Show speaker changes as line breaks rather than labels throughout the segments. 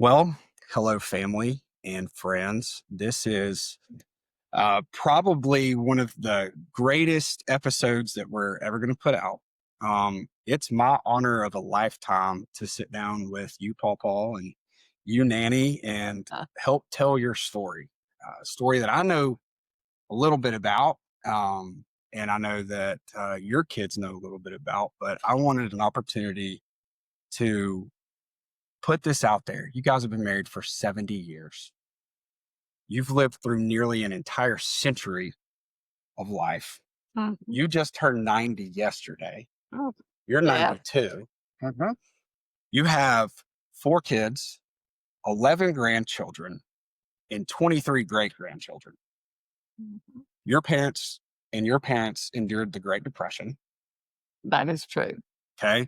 Well, hello, family and friends. This is probably one of the greatest episodes that we're ever going to put out. It's my honor of a lifetime to sit down with you, Paw Paw, and you, Nanny, and
Uh,
help tell your story. A story that I know a little bit about, and I know that your kids know a little bit about, but I wanted an opportunity to put this out there. You guys have been married for 70 years. You've lived through nearly an entire century of life.
mhm.
You just turned 90 yesterday.
Oh,
You're
yeah.
92.
Mhm.
You have 4 kids, 11 grandchildren, and 23 great grandchildren.
Mhm.
Your parents and your parents endured the Great Depression.
That is true.
Okay.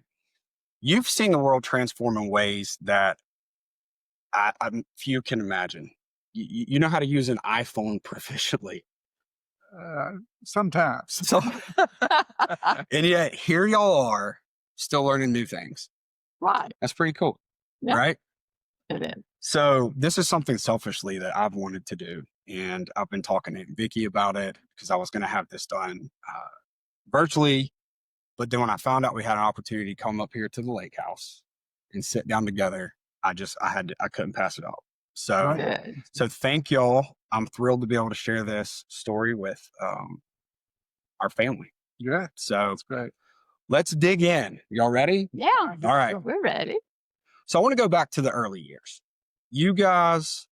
You've seen the world transform in ways that few can imagine. You know how to use an iPhone proficiently.
Uh, Sometimes.
So, and yet here y'all are still learning new things.
Right.
That's pretty cool.
Yeah.
Right.
It is.
So this is something selfishly that I've wanted to do. And I've been talking to Vicky about it because I was going to have this done virtually. But then when I found out we had an opportunity to come up here to the lake house and sit down together, I couldn't pass it up. So,
Good.
so thank y'all. I'm thrilled to be able to share this story with our family.
Yeah,
So
that's great.
let's dig in. Y'all ready?
Yeah.
All right.
We're ready.
So I want to go back to the early years. You guys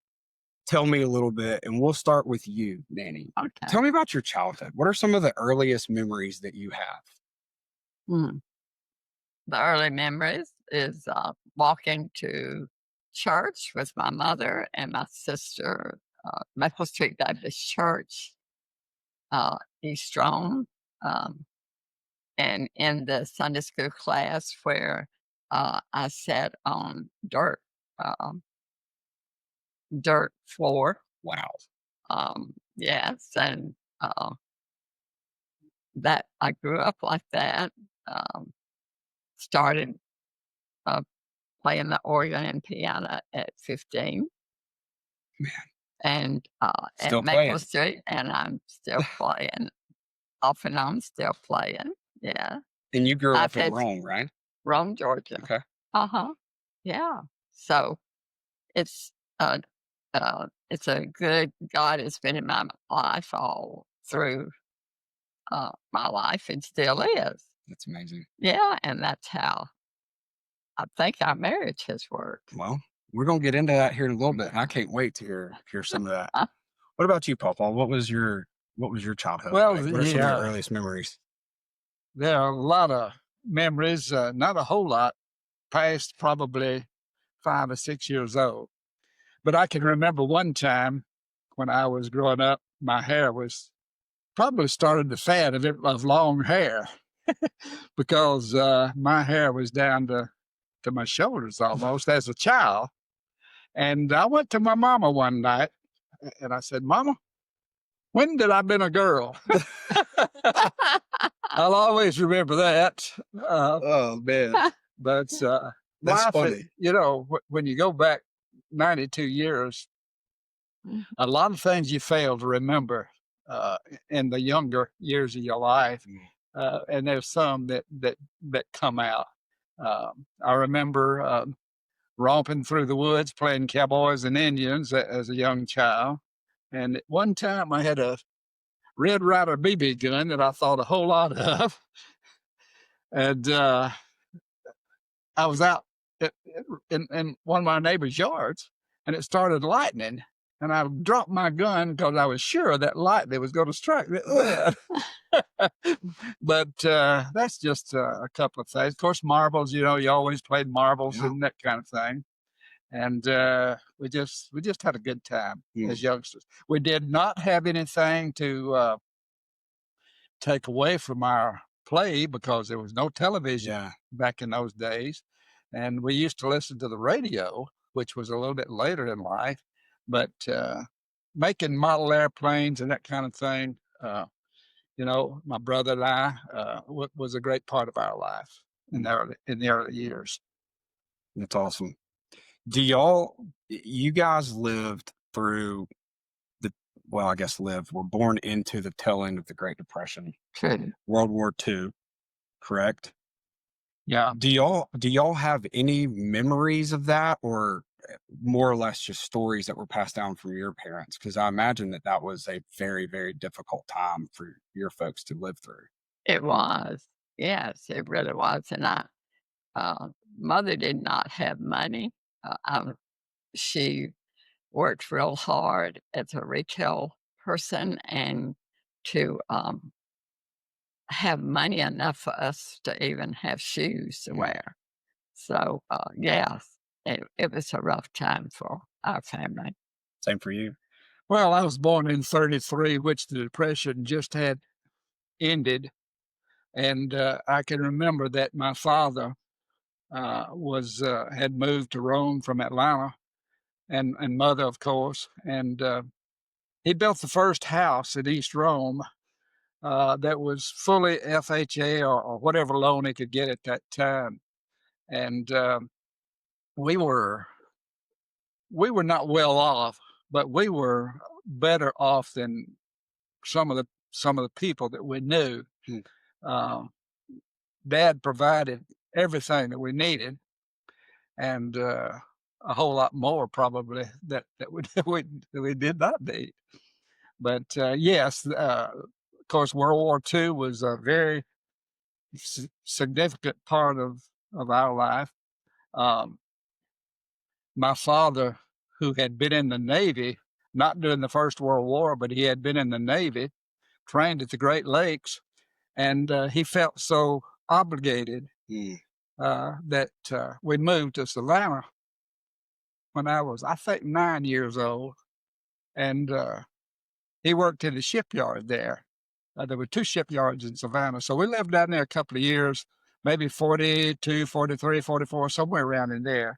tell me a little bit, and we'll start with you, Nanny.
Okay.
Tell me about your childhood. What are some of the earliest memories that you have?
Mm. The early memories is walking to church with my mother and my sister, Maple Street Baptist Church, East Rome, um, and in the Sunday school class where I sat on um, dirt floor.
Wow.
Yes, and that I grew up like that. Um, Started uh, playing the organ and piano at 15,
Man,
and at
still
Maple
playing.
Street, and I'm still playing. Off and on, still playing. Yeah,
And you grew
I've
up in
had
Rome, right?
Rome, Georgia.
Okay.
Uh-huh. Yeah. So it's uh it's a good God has been in my life all through my life and still is.
That's amazing.
Yeah, and that's how I think our marriage has worked.
Well, we're gonna get into that here in a little bit. And I can't wait to hear some of that. What about you, Papa? What was your childhood
Well,
like? What are some of your earliest memories?
there are a lot of memories, not a whole lot, past probably 5 or 6 years old. But I can remember one time when I was growing up, my hair was probably started the fad of long hair because my hair was down to my shoulders almost as a child. And I went to my mama one night and I said, Mama, when did I been a girl? I'll always remember that.
Oh man,
But
that's
life,
funny.
when you go back 92 years, a lot of things you fail to remember in the younger years of your life, and there's some that come out. I remember romping through the woods, playing cowboys and Indians as a young child. And at one time, I had a Red Ryder BB gun that I thought a whole lot of, and I was out in one of my neighbor's yards, and it started lightning. And I dropped my gun because I was sure that lightning was going to strike that lead. But that's just a couple of things. Of course, marbles. You always played marbles and that kind of thing. And we just had a good time as youngsters. We did not have anything to take away from our play because there was no television back in those days. And we used to listen to the radio, which was a little bit later in life, but making model airplanes and that kind of thing, my brother and I, was a great part of our life in the early years.
That's awesome. You guys lived through the, well, I guess were born into the tail end of the Great Depression,
True.
World War II, correct?
Yeah.
Do y'all have any memories of that, or more or less just stories that were passed down from your parents? Because I imagine that that was a very, very difficult time for your folks to live through.
It was. Yes, it really was. And uh, mother did not have money. She worked real hard as a retail person and to have money enough for us to even have shoes to
Mm.
wear. So, yes, it was a rough time for our family.
Same for you.
Well, I was born in 33, which the Depression just had ended. And I can remember that my father had moved to Rome from Atlanta, and mother, of course. And he built the first house in East Rome that was fully FHA or whatever loan he could get at that time. And we were not well off, but we were better off than some of the people that we knew.
Hmm.
Dad provided everything that we needed, and a whole lot more probably that we did not need. But yes, of course, World War II was a very significant part of our life. Um, my father, who had been in the Navy, not during the First World War, but he had been in the Navy, trained at the Great Lakes, and he felt so obligated that we moved to Savannah when I was, I think, 9 years old, and he worked in the shipyard there. There were 2 shipyards in Savannah, so we lived down there a couple of years, maybe 42, 43, 44, somewhere around in there.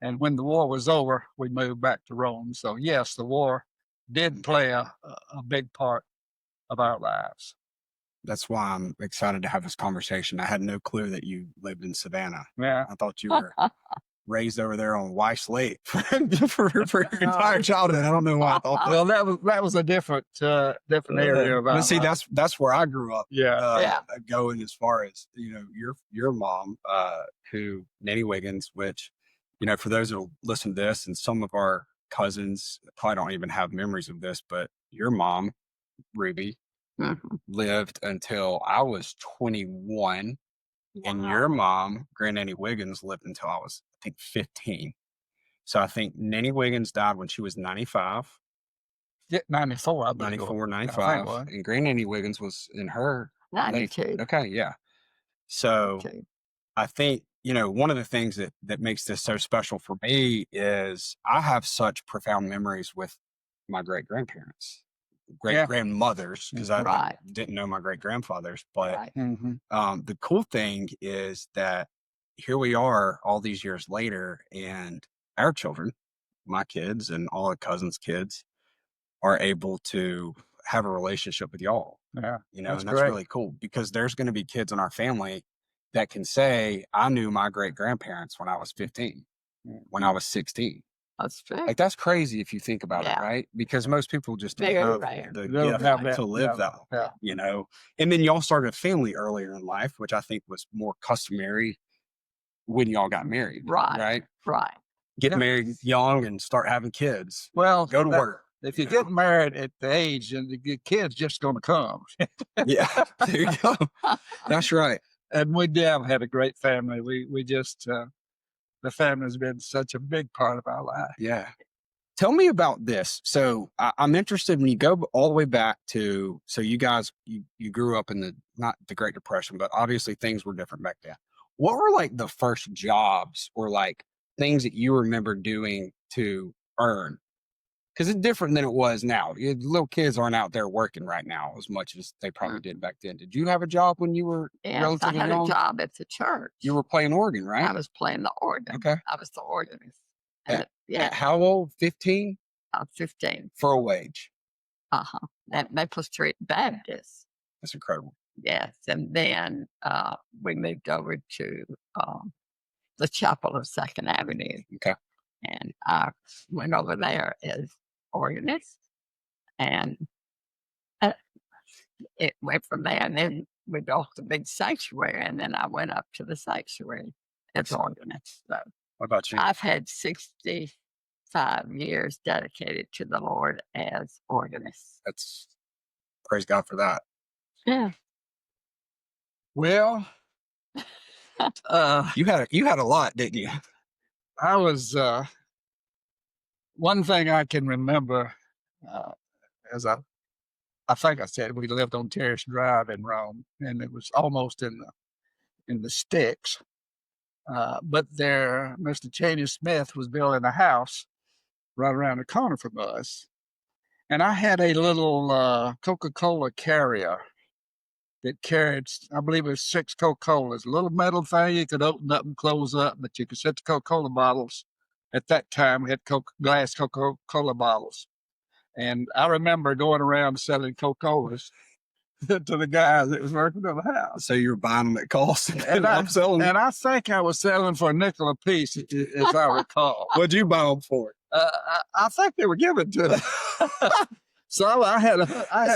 And when the war was over, we moved back to Rome. So yes, the war did play a big part of our lives.
That's why I'm excited to have this conversation. I had no clue that you lived in Savannah.
Yeah.
I thought you were raised over there on Weiss Lake for your entire childhood. I don't know why I thought that.
Well, that was a different area of our
But see,
life.
that's where I grew up.
Yeah.
Yeah.
Going as far as your mom, who Nanny Wiggins, which for those who listen to this, and some of our cousins probably don't even have memories of this, but your mom, Ruby,
Mhm.
lived until I was 21, and your mom, Granddaddy Wiggins, lived until I was, I think, 15. So I think Nanny Wiggins died when she was 95.
Yeah, 94, I believe.
94,
I think
95.
it was.
And Granddaddy Wiggins was in her late.
92.
Okay, yeah. So
Okay.
I think, one of the things that makes this so special for me is I have such profound memories with my great grandparents, great
Yeah.
grandmothers, because I
Right.
didn't know my great grandfathers. But
Right.
Mhm.
the cool thing is that here we are all these years later, and our children, my kids and all the cousins' kids, are able to have a relationship with y'all.
Yeah.
And
That's
that's
great.
really cool, because there's going to be kids in our family that can say, I knew my great grandparents when I was 15, when I was 16.
That's true.
Like, that's crazy if you think about it,
Yeah.
right? Because most people just don't
Very
have
rare.
the
They don't
gift
have that.
to live
Yeah.
that,
Yeah.
And then y'all started a family earlier in life, which I think was more customary when y'all got married,
Right.
right?
Right.
Get
Yeah.
married young and start having kids.
Well,
Go to work.
if you get married at the age, and the kid's just going to come.
Yeah, there you go. That's right.
And we have had a great family. We just the family's been such a big part of our life.
Yeah. Tell me about this. So I'm interested when you go all the way back to, so you guys, you grew up in not the Great Depression, but obviously things were different back then. What were like the first jobs or like things that you remember doing to earn? Because it's different than it was now. Little kids aren't out there working right now as much as they probably did back then. Did you have a job when you were
Yes, I
relatively
had
young?
a job at the church.
You were playing organ, right?
I was playing the organ.
Okay.
I was the organist.
At
Yeah,
how old? 15?
I was 15.
For a wage.
Uh-huh. At Maple Street Baptist.
That's incredible.
Yes. And then we moved over to the Chapel of Second Avenue.
Okay.
and I went over there as organist, and uh, it went from there. And then we built a big sanctuary, and then I went up to the sanctuary as organist. So
What about you?
I've had 65 years dedicated to the Lord as organist.
That's praise God for that.
Yeah.
Well,
You had a lot, didn't you?
I was one thing I can remember, as I think I said, we lived on Terrace Drive in Rome, and it was almost in the sticks. But there, Mr. Cheney Smith was building a house right around the corner from us, and I had a little Coca-Cola carrier that carried, I believe it was 6 Coca-Colas, a little metal thing you could open up and close up, but you could set the Coca-Cola bottles. At that time, we had glass Coca-Cola bottles. And I remember going around selling Coca-Colas to the guys that was working on the house.
So you were buying them at cost
And
I'm selling them.
And I think I was selling for a nickel a piece, as I recall.
What'd you buy them for?
I think they were given to me. So I had a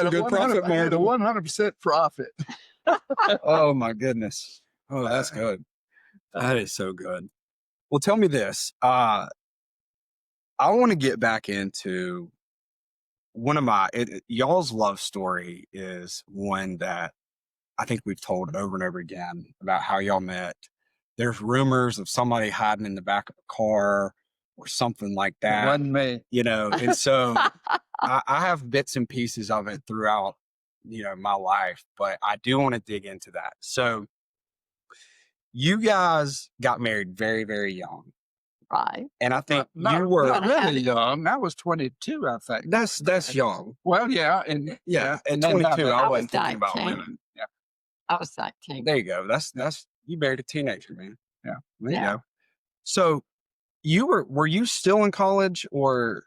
good
100
profit
I had a
margin.
100% profit.
Oh my goodness. Oh, that's good. That is so good. Well, tell me this. I want to get back into one of y'all's love story is one that I think we've told over and over again about how y'all met. There's rumors of somebody hiding in the back of a car or something like
It
that.
wasn't me.
And so I have bits and pieces of it throughout, my life, but I do want to dig into that. So you guys got married very, very young.
Right.
And I think
Not
you were
really young. I was 22, I think.
that's young.
Well, yeah, and
Yeah. At
and then
22,
I
I
was
wasn't thinking about
19.
women.
Yeah.
I was 19.
There you go. That's you married a teenager, man.
Yeah.
There you
Yeah.
go. So were you still in college or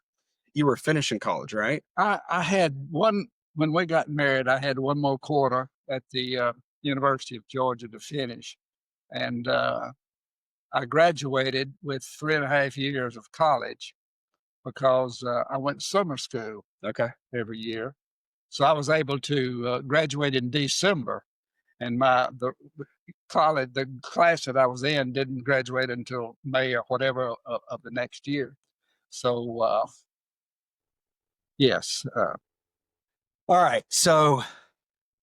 you were finishing college, right?
I had one, when we got married, I had one more quarter at the University of Georgia to finish. And I graduated with 3.5 years of college because I went to summer school
Okay.
every year. So I was able to graduate in December. And the class that I was in didn't graduate until May or whatever of the next year. So, yes.
All right. So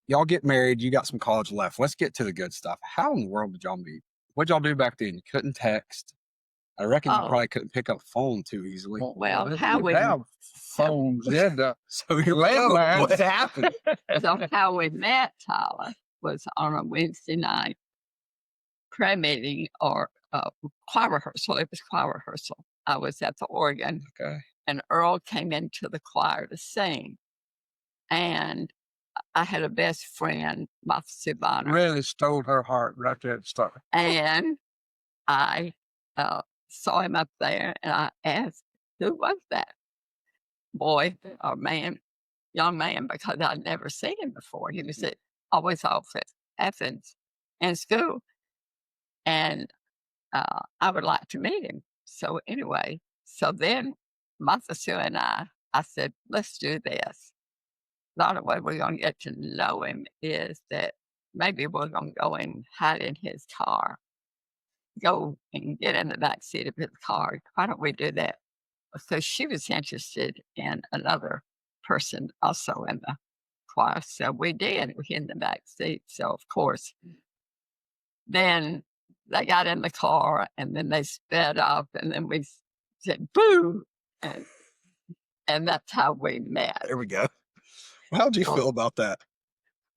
y'all get married, you got some college left. Let's get to the good stuff. How in the world did y'all meet? What'd y'all do back then? You couldn't text. I reckon you
Oh,
probably couldn't pick up a phone too easily.
well,
They
how
didn't
we
have phones. They had the
So here we go.
landlines.
What happened?
so how we met, Tyler, was on a Wednesday night prayer meeting or choir rehearsal. It was choir rehearsal. I was at the organ,
Okay.
and Earl came into the choir to sing. And I had a best friend, my Savannah,
Really stole her heart right there at the start.
and I saw him up there, and I asked, "Who was that boy or man, young man?" Because I'd never seen him before. He was always off at Athens in school, and I would like to meet him. So anyway, so then Martha Sue and I said, let's do this. The only way we're going to get to know him is that maybe we're going to go and hide in his car, go and get in the back seat of his car. Why don't we do that? So she was interested in another person also in the choir. So we did. We in the back seat. So of course, then they got in the car and then they sped up and then we said, boo. And that's how we met.
There we go. How'd you
Oh.
feel about that?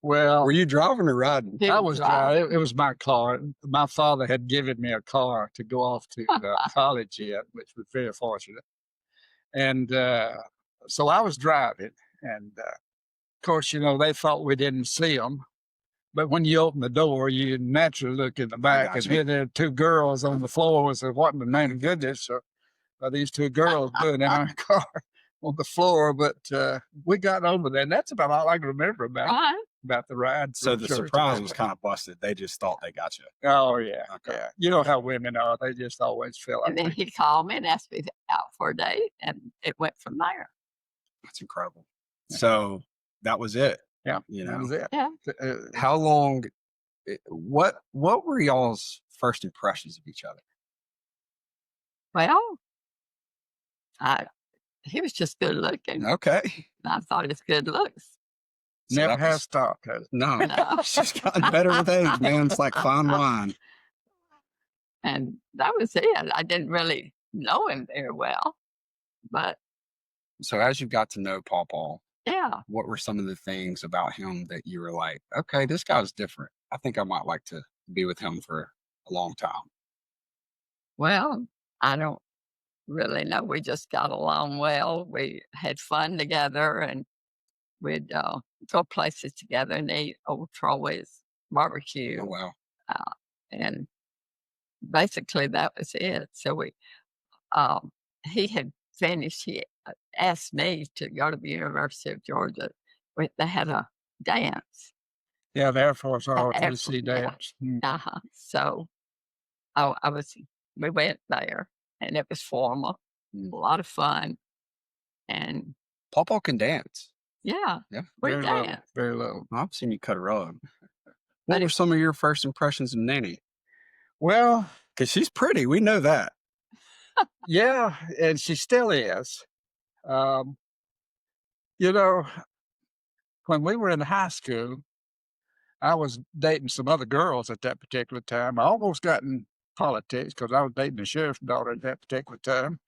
Well,
Were you driving or riding?
He
I was
driving.
driving. It was my car. My father had given me a car to go off to college in, which was very fortunate. And so I was driving. And of course, they thought we didn't see them. But when you open the door, you naturally look in the back and here there are 2 girls on the floor. And said, what in the name of goodness are these 2 girls doing in our car on the floor? But we got over there. And that's about all I can remember about it.
Right.
about the ride.
So
through
the
church.
surprise was kind of busted. They just thought they got you.
Oh yeah,
Okay.
yeah. You know how women are; they just always feel like
And then he called me and asked me out for a date, and it went from there.
That's incredible. So that was it.
yeah,
You
that
know,
was it.
Yeah.
how long? What were y'all's first impressions of each other?
Well, I he was just good looking.
Okay.
I thought his good looks.
So
Never
that
has
was,
stopped. Has it?
no,
No.
it's just gotten better with age, man. It's like fine wine.
And that was it. I didn't really know him very well, but
So as you got to know Paw Paw,
yeah.
what were some of the things about him that you were like, okay, this guy's different. I think I might like to be with him for a long time.
Well, I don't really know. We just got along well. We had fun together, and we'd go places together and eat old Troy's barbecue.
Oh wow.
Uh, and basically, that was it. So um, he had finished. He asked me to go to the University of Georgia. They had a dance.
Yeah, the Air Force
Air
ROTC
yeah.
dance.
So we went there, and it was formal, a lot of fun, and
Paw Paw can dance.
yeah,
Yeah.
we
Very little,
danced.
very little.
I've seen you cut a rug.
But
What were some of your first impressions of Nanny?
Well,
Because she's pretty. We know that.
yeah, and she still is. Um, you know, when we were in high school, I was dating some other girls at that particular time. I almost got in politics because I was dating the sheriff's daughter at that particular time,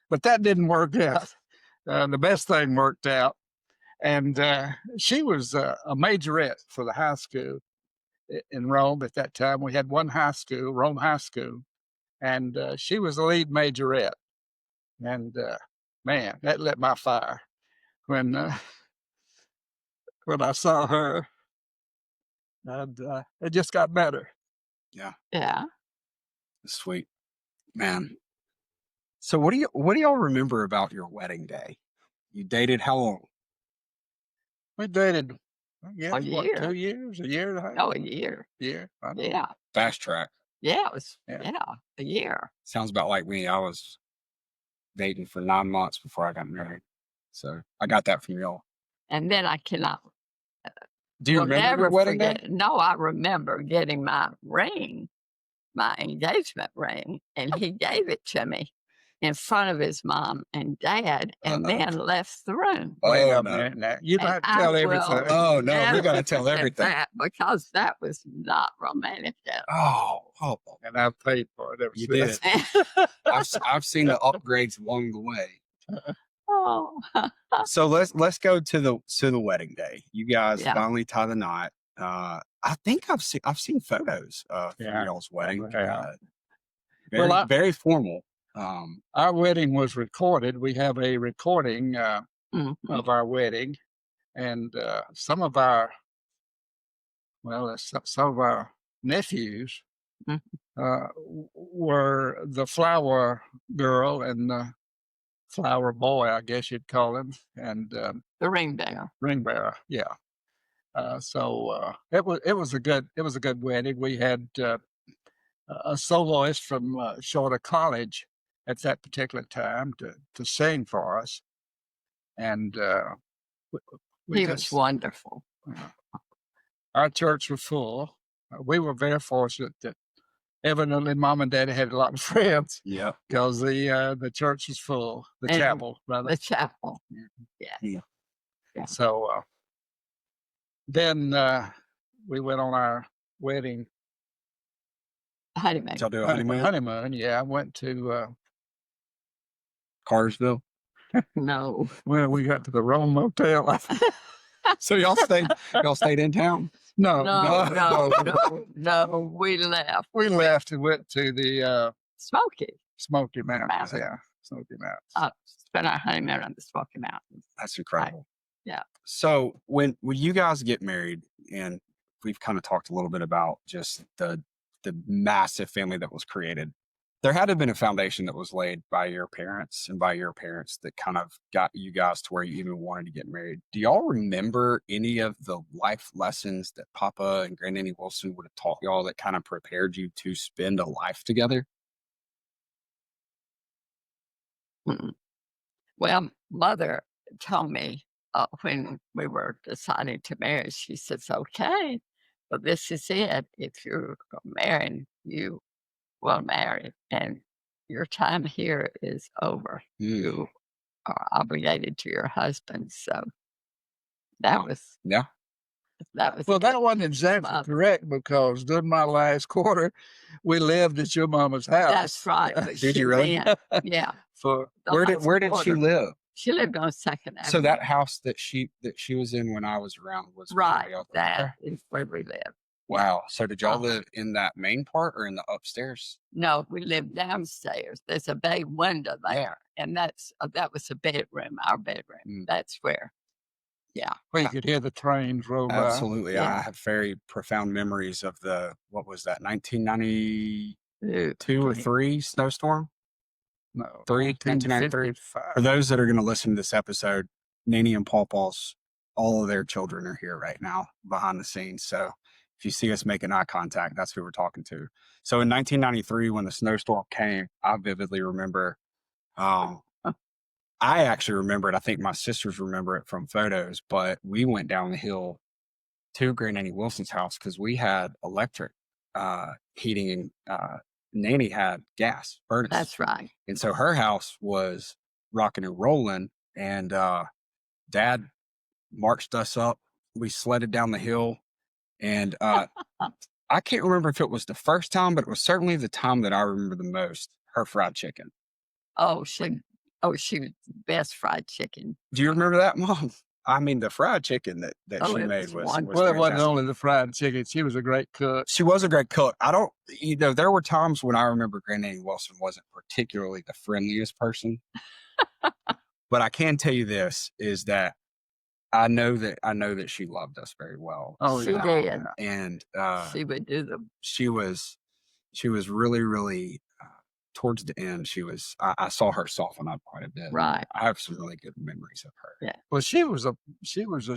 but that didn't work out. The best thing worked out, and she was a majorette for the high school in Rome at that time. We had one high school, Rome High School, and she was the lead majorette. And man, that lit my fire when when I saw her, and it just got better.
Yeah.
Yeah.
Sweet. Man. So what do y'all remember about your wedding day? You dated how long?
We dated, I guess,
A
what,
year.
2 years, a year and a half?
Oh, a year.
Yeah, I know.
Yeah.
Fast track.
Yeah, it was,
Yeah.
yeah, a year.
Sounds about like me. I was dating for 9 months before I got married. So I got that from y'all.
And then I cannot,
Do you
will
remember
never
your wedding day?
forget. No, I remember getting my ring, my engagement ring, and he gave it to me in front of his mom and dad, and then left the room.
Wait
Oh,
a
no.
minute now. You don't
And
have to
I
tell
will
everything.
Oh, no. We
never
got to tell
forget
everything.
that, because that was not romantic at all.
Oh,
And I've paid for it ever
you
since.
did. I've seen the upgrades along the way.
Oh,
So let's go to the wedding day. You guys
Yeah.
finally tie the knot. I think I've seen photos from
Yeah.
y'all's wedding.
Yeah.
Very,
Well,
very formal.
Our wedding was recorded. We have a recording
mhm.
of our wedding, and some of our nephews
Mhm.
were the flower girl and the flower boy, I guess you'd call him, and
The ring bearer.
ring bearer. Yeah. So it was a good wedding. We had a soloist from Shorter College at that particular time to sing for us, and we
He was
just
wonderful.
our church was full. We were very fortunate that evidently Mom and Daddy had a lot of friends
Yeah.
because the church was full, the
And
chapel rather.
The chapel.
So then we went on our wedding
Honeymoon.
Did y'all do a honeymoon?
honeymoon. Yeah, I went to
Carsville.
we got to the Rome Motel.
So y'all stayed in town?
No,
No, we left.
we left and went to the
Smoky.
Smoky Mountains.
Mountains.
Yeah, Smoky Mountains.
Spent our honeymoon on the Smoky Mountains.
That's incredible.
Yeah.
So when you guys get married, and we've kind of talked a little bit about just the massive family that was created. There had to have been a foundation that was laid by your parents and by your parents that kind of got you guys to where you even wanted to get married. Do y'all remember any of the life lessons that Papa and Granddaddy Wilson would have taught y'all that kind of prepared you to spend a life together?
Mm. Well, mother told me when we were deciding to marry, she says, okay, but this is it. If you're marrying, you will marry, and your time here is over.
Mm,
You are obligated to your husband. So that was
yeah.
that was
Well,
good.
that wasn't exactly
Mother.
correct because during my last quarter, we lived at your mama's
That's
house.
right. But
Did
she
you really?
went, yeah,
For
the last
Where did she
quarter.
live?
She lived on Second
So
Avenue.
that house that she was in when I was around was where
Right.
y'all lived
That
there?
is where we live. Yeah.
Wow. So did y'all
Uh-huh.
live in that main part or in the upstairs?
No, we live downstairs. There's a bay window
Yeah.
there, and that was a bedroom, our bedroom.
Mm.
That's where, yeah,
where you could hear the trains roll by.
Absolutely. I
yeah.
have very profound memories of the, what was that, 1992
Ooh,
or 3 snowstorm?
No,
3, 1993.
1955.
For those that are going to listen to this episode, Nanny and Paw Paw's, all of their children are here right now behind the scenes. So if you see us making eye contact, that's who we're talking to. So in 1993, when the snowstorm came, I vividly remember, um, I actually remember it. I think my sisters remember it from photos, but we went down the hill to Granddaddy Wilson's house because we had electric heating and Nanny had gas furnace.
that's right.
And so her house was rocking and rolling. And Dad marched us up. We sledded down the hill. And I can't remember if it was the first time, but it was certainly the time that I remember the most, her fried chicken.
Oh, she was the best fried chicken.
Do you remember that, Mom? I mean, the fried chicken that
Oh,
she
it
made
was
was
wonderful.
Well, it wasn't
fantastic.
only the fried chicken. She was a great cook.
She was a great cook. I don't, there were times when I remember Granddaddy Wilson wasn't particularly the friendliest person, but I can tell you this is that I know that she loved us very well.
Oh,
She
yeah.
did.
And
She would do the
she was really, really towards the end, I saw her soften up quite a bit.
right.
I have some really good memories of her.
Yeah.
Well, she was a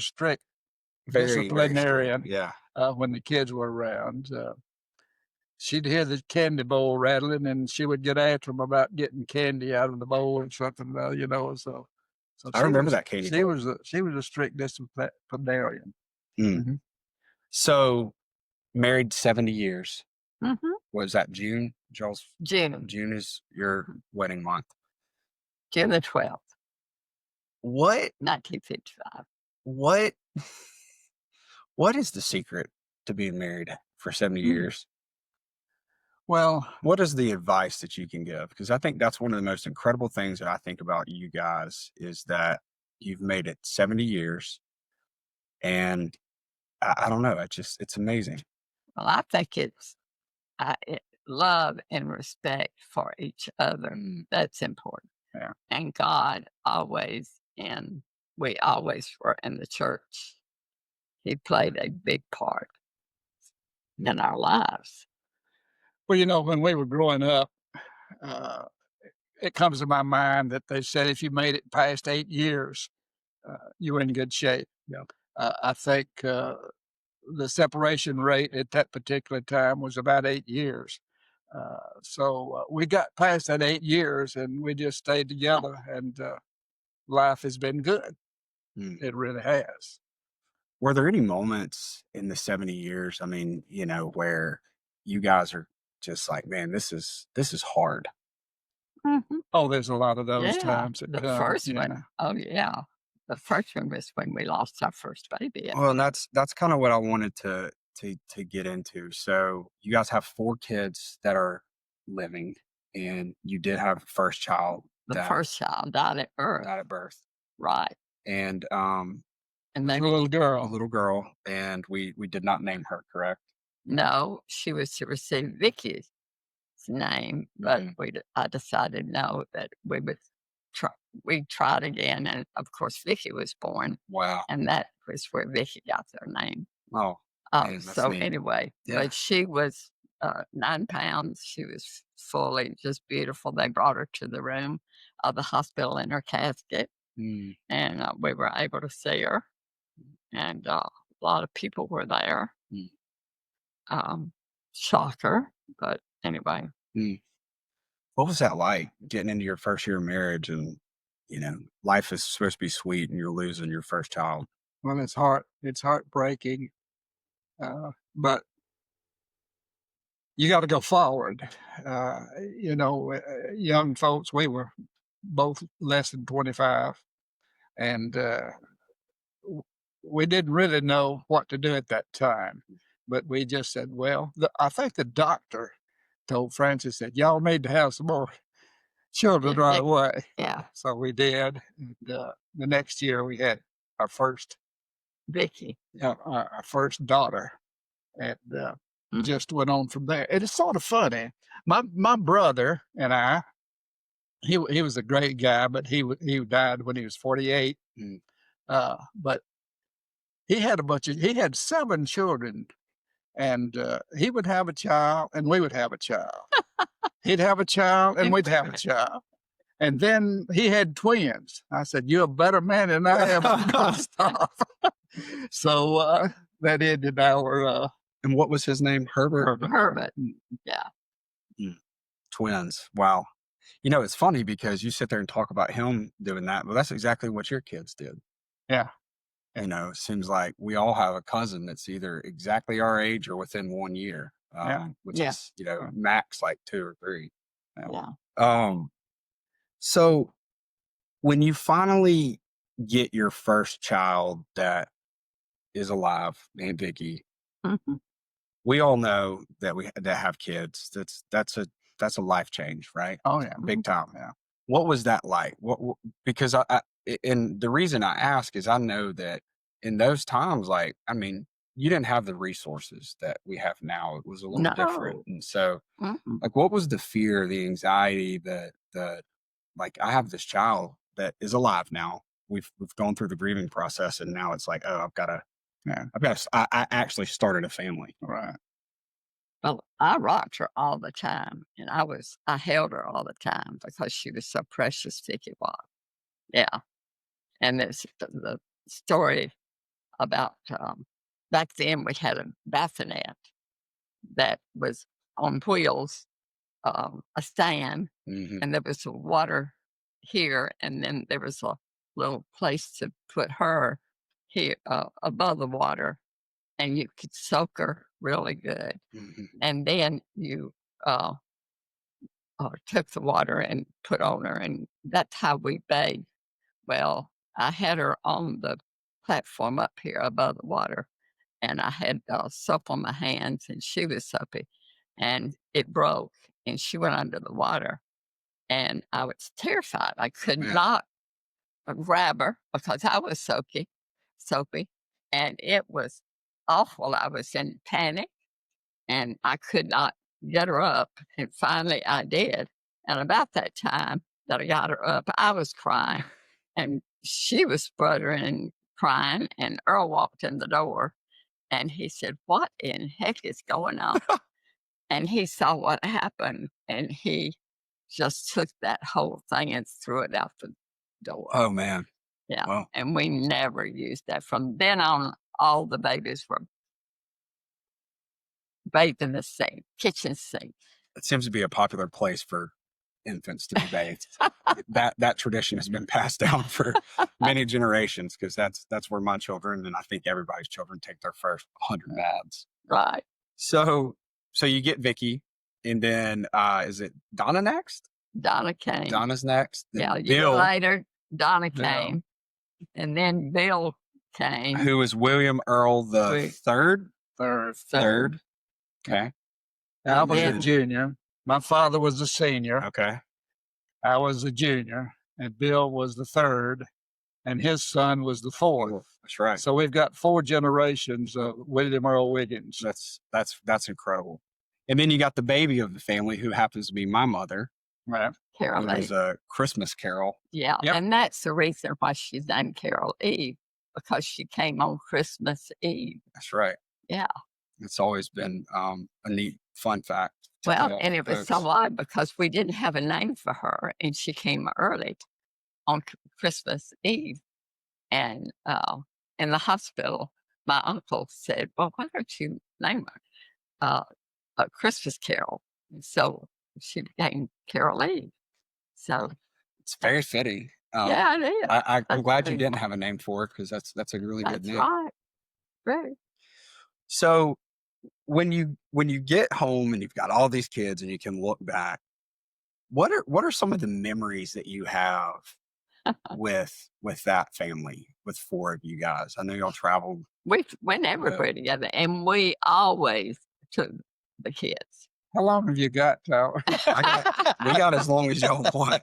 strict
Very, very strict.
disciplinarian
Yeah.
when the kids were around. She'd hear the candy bowl rattling, and she would get after them about getting candy out of the bowl or something. So
I
she
remember
was,
that candy
She
bowl.
was a strict disciplinarian.
Mm.
Mhm.
So married 70 years.
hmm
Was that June?
June,
June is your wedding month.
June the 12th,
What
1955.
what what is the secret to being married for 70
Mm.
years?
Well,
What is the advice that you can give? Because I think that's one of the most incredible things that I think about you guys is that you've made it 70 years. And I don't know, it's amazing.
Well, I think love and respect for each other. That's important.
Yeah.
And God always, and we always were in the church. He played a big part in our lives.
well, when we were growing up, uh, it comes to my mind that they said if you made it past 8 years, you were in good shape.
Yeah.
I think the separation rate at that particular time was about 8 years. So we got past that 8 years, and we just stayed together, and life has been good.
Mm.
It really has.
Were there any moments in the 70 years, I mean, where you guys are just like, man, this is hard?
Mhm.
Oh, there's a lot of those
Yeah,
times that
the
come.
first
Yeah.
one. Oh, yeah. The first one was when we lost our first baby.
Well, and that's kind of what I wanted to get into. So you guys have 4 kids that are living, and you did have a first child
The
that
first child died at birth.
died at birth.
Right.
And
And
The
then,
little
a
girl.
little girl, and we did not name her, correct?
no, she was to receive Vicky's name, but
Mhm.
I decided no, that we tried again. And of course, Vicky was born,
Wow.
and that was where Vicky got their name.
Oh, man, that's
So
neat.
anyway,
Yeah.
but she was 9 pounds. She was fully just beautiful. They brought her to the room of the hospital in her casket,
Mm.
and we were able to see her. And a lot of people were there.
Mm.
Shocker, but anyway.
Mm. What was that like getting into your first year of marriage and, life is supposed to be sweet and you're losing your first child?
Well, it's heartbreaking, but you got to go forward. Young folks, we were both less than 25, and we didn't really know what to do at that time. But we just said, well, I think the doctor told Francis that y'all need to have some more children right away.
Yeah.
So we did. And, the next year we had our first
Vicky.
our first daughter, and just went on from there. It is sort of funny. My brother and I, he was a great guy, but he died when he was 48.
Mm.
But he had 7 children, and he would have a child, and we would have a child. He'd have a child, and we'd have a child. And then he had twins. I said, "You're a better man than I am." Stop. So that ended our.
And what was his name? Herbert?
Herbert. Yeah.
Mm. Twins. Wow. It's funny because you sit there and talk about him doing that, but that's exactly what your kids did.
Yeah.
It seems like we all have a cousin that's either exactly our age or within 1 year, which
Yeah.
is, max like 2 or 3.
Yeah.
So when you finally get your first child that is alive, named Vicky,
Mhm.
we all know that that have kids. That's a life change, right?
Oh yeah.
Big time.
Yeah.
What was that like? Because and the reason I ask is I know that in those times, you didn't have the resources that we have now. It was a little different.
No.
And so,
Mm-mm.
what was the fear, the anxiety that I have this child that is alive now. We've gone through the grieving process, and now it's like, oh, I actually started a family.
Right.
Well, I rocked her all the time, and I held her all the time because she was so precious, Vicky was. Yeah. And it's the story about back then we had a bassinet that was on wheels, a stand,
Mm-hmm.
and there was water here, and then there was a little place to put her here above the water, and you could soak her really good.
Mm-hmm.
And then you uh, took the water and put on her, and that's how we bathed. Well, I had her on the platform up here above the water, and I had soap on my hands, and she was soapy, and it broke, and she went under the water, and I was terrified. I could not grab her because I was soapy, and it was awful. I was in panic, and I could not get her up, and finally I did. And about that time that I got her up, I was crying, and she was sputtering and crying, and Earl walked in the door, and he said, "What in heck is going on?" And he saw what happened, and he just took that whole thing and threw it out the door.
Oh man.
Yeah.
Wow.
And we never used that. From then on, all the babies were bathed in the sink, kitchen sink.
It seems to be a popular place for infants to be bathed. that tradition has been passed down for many generations because that's where my children, and I think everybody's children, take their first 100 baths.
Right.
So you get Vicky, and then is it Donna next?
Donna came.
Donna's next.
Yeah, a year
Bill,
later, Donna came. And then Bill came.
who is William Earl the third?
Third.
Okay.
I was a junior. My father was a senior.
Okay.
I was a junior, and Bill was the third, and his son was the fourth.
That's right.
So we've got 4 generations of William Earl Wiggins.
That's incredible. And then you got the baby of the family, who happens to be my mother.
Right.
Carol
It was
Eve.
a Christmas Carol.
Yeah.
Yep.
And that's the reason why she's named Carol Eve, because she came on Christmas Eve.
That's right.
Yeah.
It's always been a neat fun fact to
Well,
tell
and it was so
folks.
odd because we didn't have a name for her, and she came early on Christmas Eve, and in the hospital, my uncle said, "Well, why don't you name her a Christmas Carol?" And so she became Carol Eve. So
It's very fitting.
yeah, it is.
I'm
That's
glad you
very
didn't
cool.
have a name for it because that's a really good
That's
name.
right. Right.
So when you get home and you've got all these kids and you can look back, what are some of the memories that you have with that family, with 4 of you guys? I know y'all traveled
We
a
never
bit.
were together, and we always took the kids.
How long have you got, Tyler?
We got as long as y'all want.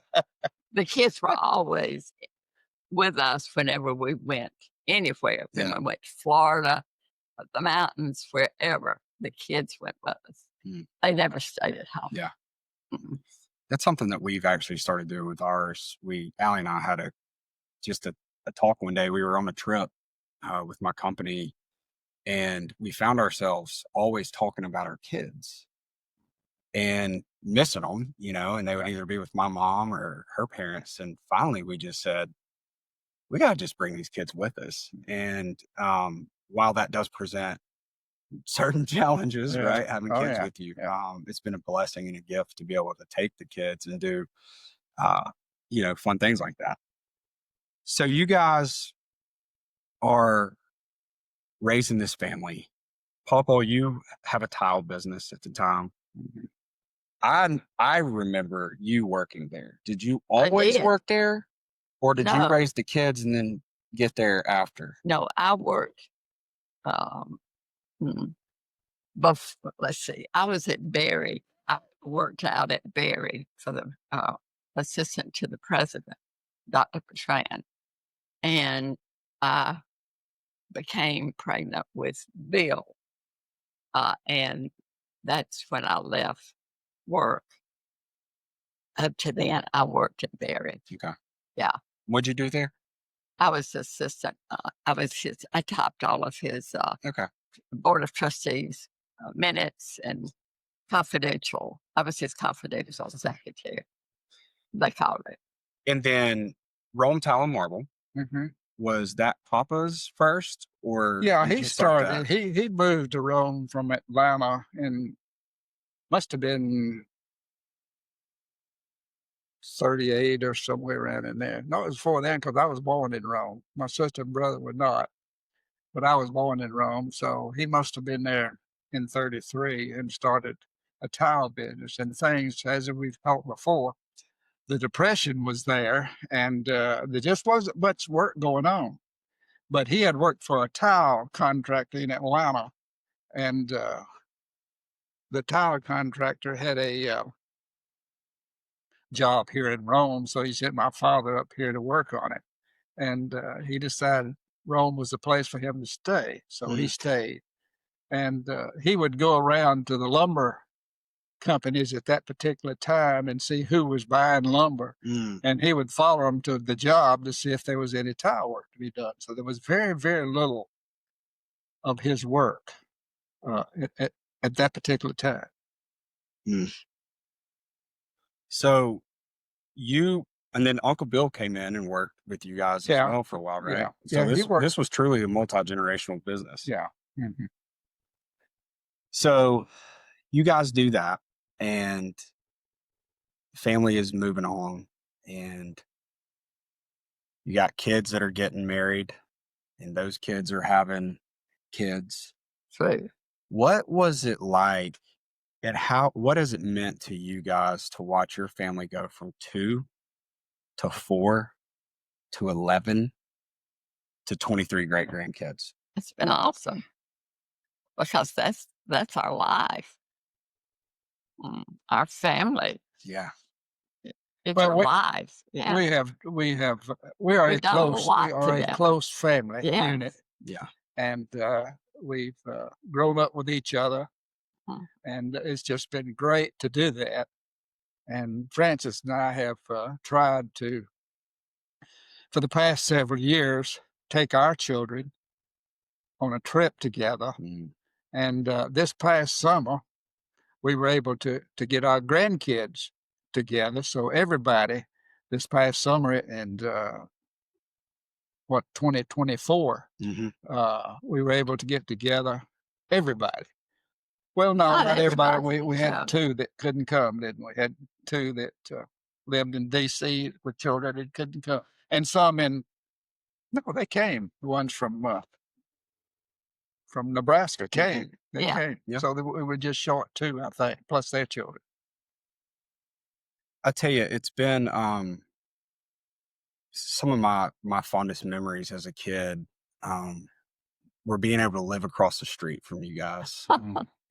The kids were always with us whenever we went anywhere. When
Yeah.
we went to Florida, the mountains, wherever, the kids went with us.
Mm.
They never stayed at home.
Yeah.
Mm.
That's something that we've actually started doing with ours. Allie and I had a talk one day. We were on a trip with my company, and we found ourselves always talking about our kids and missing them, and they would either be with my mom or her parents. And finally, we just said, we got to just bring these kids with us. And while that does present certain challenges,
Yeah.
right, having
Oh,
kids
yeah.
with you,
Yeah.
it's been a blessing and a gift to be able to take the kids and do, fun things like that. So you guys are raising this family. Paw Paw, you have a tile business at the time.
Mhm.
I remember you working there. Did you
I
always
did.
work there, or did you
No,
raise the kids and then get there after?
no, I worked. Um, mm, let's see, I was at Berry. I worked out at Berry for the assistant to the president, Dr. Patran, and I became pregnant with Bill, and that's when I left work. Up to then, I worked at Berry.
Okay.
Yeah.
What'd you do there?
I was assistant. I typed all of his
Okay.
board of trustees minutes and confidential. I was his confidential secretary. They called it.
And then Rome Tile and Marble,
Mhm.
was that Papa's first, or
Yeah,
did
he
you start that?
started. He moved to Rome from Atlanta, and must have been 38 or somewhere around in there. No, it was before then because I was born in Rome. My sister and brother were not, but I was born in Rome. So he must have been there in 33 and started a tile business and things. As we've talked before, the Depression was there, and there just wasn't much work going on. But he had worked for a tile contractor in Atlanta, and the tile contractor had a job here in Rome, so he sent my father up here to work on it. And he decided Rome was the place for him to stay, so he stayed. And he would go around to the lumber companies at that particular time and see who was buying lumber. And he would follow them to the job to see if there was any tile work to be done. So there was very, very little of his work uh, at, at that particular time.
Mm. So you and then Uncle Bill came in and worked with you guys as
Yeah,
well for a while, right?
yeah,
So
yeah. He worked.
this was truly a multi-generational business.
Yeah. Mhm.
So you guys do that, and family is moving on, and you got kids that are getting married, and those kids are having kids.
True.
What was it like, and what has it meant to you guys to watch your family go from 2 to 4 to 11 to 23 great grandkids?
It's been awesome because that's our life, our family.
Yeah.
It's
Well,
our lives. Yeah,
we are a
we've done a
close, we
lot
are a
together.
close family
Yeah.
unit,
Yeah.
and we've grown up with each other,
Mm.
and it's just been great to do that. And Francis and I have tried to, for the past several years, take our children on a trip together.
Mm.
And this past summer, we were able to get our grandkids together. So everybody this past summer and 2024, we were able to get together. Everybody. Well, no,
Not
not everybody.
everybody.
We had
No.
2 that couldn't come, didn't we? Had 2 that lived in D.C. with children that couldn't come, and some in. No, they came. The ones from Nebraska came. They
Yeah.
came.
Yeah.
So we were just short 2, I think, plus their children.
I tell you, it's been some of my fondest memories as a kid were being able to live across the street from you guys,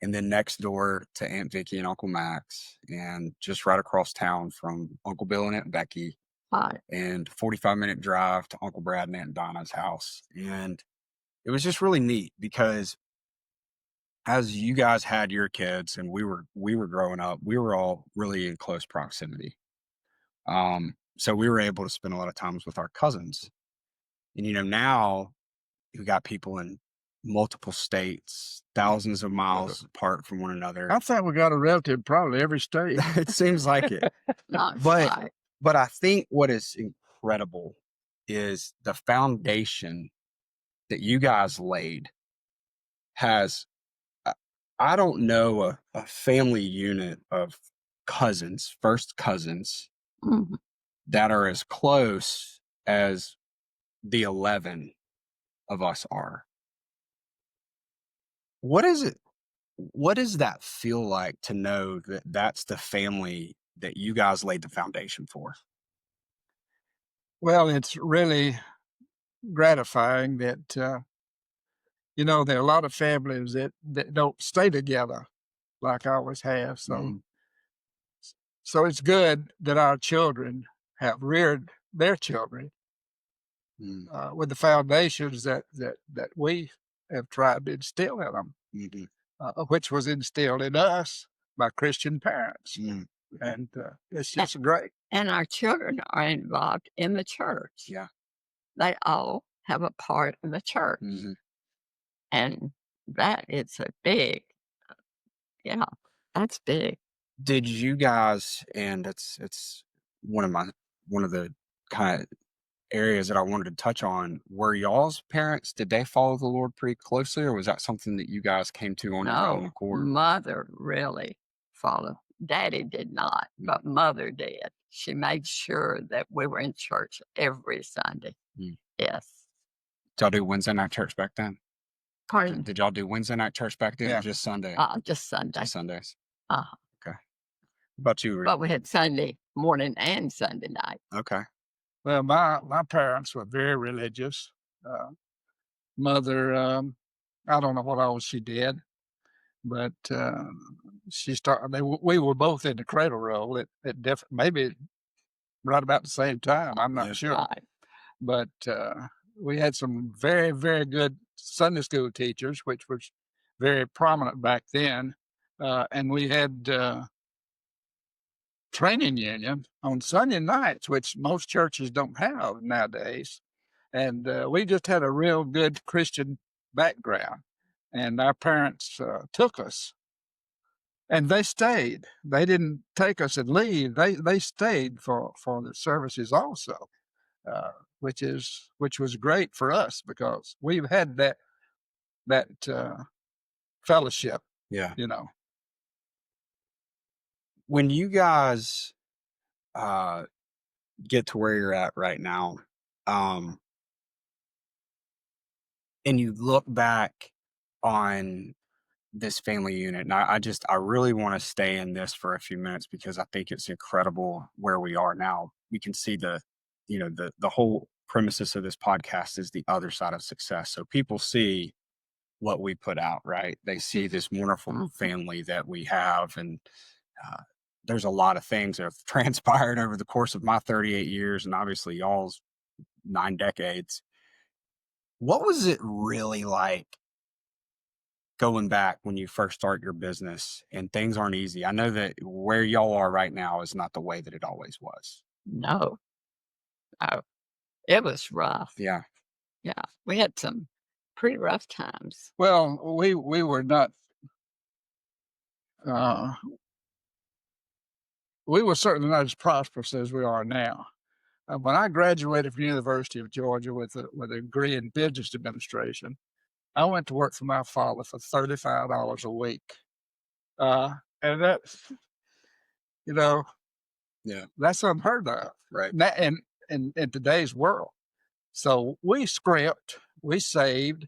and then next door to Aunt Vicky and Uncle Max, and just right across town from Uncle Bill and Aunt Becky,
Right.
and 45-minute drive to Uncle Brad and Aunt Donna's house. And it was just really neat because as you guys had your kids and we were growing up, we were all really in close proximity. So we were able to spend a lot of times with our cousins. And now we got people in multiple states, thousands of miles apart from one another.
I think we got a relative probably every state.
It seems like it.
Not
But
right.
but I think what is incredible is the foundation that you guys laid has I don't know a family unit of cousins, first cousins,
Mhm.
that are as close as the 11 of us are. What is it? What does that feel like to know that that's the family that you guys laid the foundation for?
Well, it's really gratifying that there are a lot of families that don't stay together like ours have. So it's good that our children have reared their children with the foundations that we have tried to instill in them, which was instilled in us by Christian parents, and it's just great.
And our children are involved in the church.
Yeah.
They all have a part in the church. And that is a big, yeah, that's big.
Did you guys, and it's one of the kind of areas that I wanted to touch on, were y'all's parents, did they follow the Lord pretty closely, or was that something that you guys came to on your own
No,
accord?
mother really followed. Daddy did not, but mother did. She made sure that we were in church every Sunday. Yes.
Did y'all do Wednesday night church back then?
Pardon?
Did y'all do Wednesday night church back then,
Yeah.
or just Sunday?
Just Sunday.
Just Sundays.
Uh-huh.
Okay. What about you, Rick?
But we had Sunday morning and Sunday night.
Okay.
Well, my parents were very religious. Mother, I don't know what all she did, but she started. We were both in the cradle roll at maybe right about the same time. I'm not sure,
Right.
but we had some very, very good Sunday school teachers, which was very prominent back then, and we had training union on Sunday nights, which most churches don't have nowadays. And we just had a real good Christian background. And our parents took us, and they stayed. They didn't take us and leave. They stayed for the services also, which was great for us because we've had that fellowship.
Yeah. When you guys get to where you're at right now, and you look back on this family unit, and I really want to stay in this for a few minutes because I think it's incredible where we are now. We can see the whole premises of this podcast is the other side of success. So people see what we put out, right? They see this wonderful family that we have, and there's a lot of things that have transpired over the course of my 38 years, and obviously y'all's 9 decades. What was it really like going back when you first start your business and things aren't easy? I know that where y'all are right now is not the way that it always was.
No. No. It was rough.
Yeah.
Yeah. We had some pretty rough times.
Well, we were not uh, we were certainly not as prosperous as we are now. When I graduated from the University of Georgia with a degree in business administration, I went to work for my father for $35 a week. And that's, you know,
Yeah.
that's unheard of,
Right.
in today's world. So we scrimped, we saved.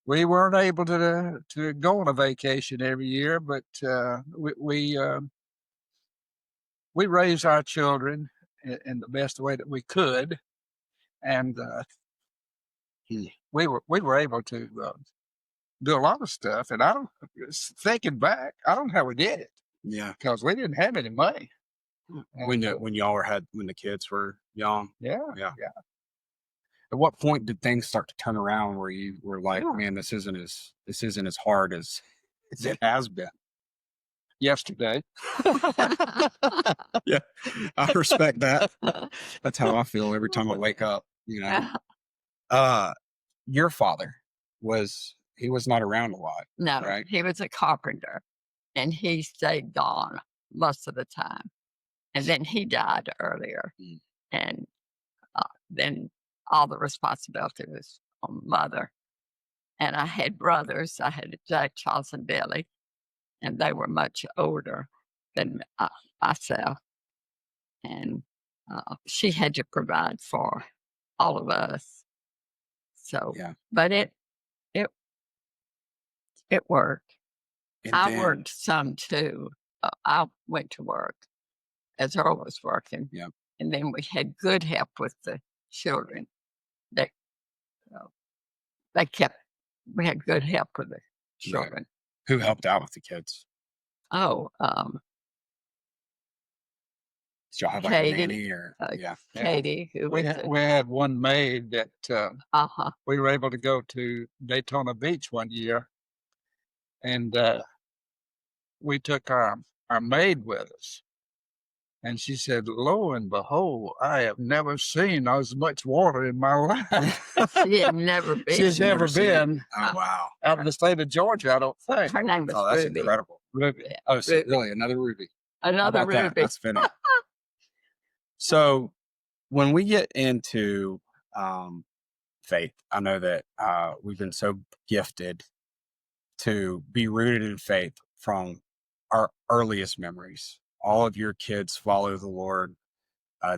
We weren't able to go on a vacation every year, but we raised our children in the best way that we could, and we were able to do a lot of stuff. And I don't, thinking back, I don't know how we did it.
Yeah.
Because we didn't have any money.
When y'all when the kids were young.
Yeah.
Yeah. At what point did things start to turn around where you were like,
Yeah.
man, this isn't as hard as it has been?
Yesterday.
Yeah, I respect that. That's how I feel every time I wake up. Your father he was not around a lot,
No,
right?
he was a carpenter, and he stayed gone most of the time. And then he died earlier,
Mm.
and then all the responsibility was on mother. And I had brothers. I had Jack, Charles, and Billy, and they were much older than myself. And she had to provide for all of us. So,
Yeah.
but it worked.
And
I
then,
worked some too. I went to work as Earl was working.
Yeah.
And then we had good help with the children. They we had good help with the children.
who helped out with the kids?
Oh,
Did y'all have like a
Katie,
nanny or
Yeah.
Katie, who
We
was
we had one maid that
uh-huh.
we were able to go to Daytona Beach one year, and we took our maid with us. And she said, lo and behold, I have never seen as much water in my life.
She had never been.
She's never
seen it.
been
Oh, wow.
out of the state of Georgia, I don't think.
Her name was
Oh, that's
Ruby.
incredible.
Ruby.
Yeah,
Oh, so
Ruby.
really another Ruby. How
Another
about that?
Ruby.
That's funny. So when we get into faith, I know that we've been so gifted to be rooted in faith from our earliest memories. All of your kids follow the Lord.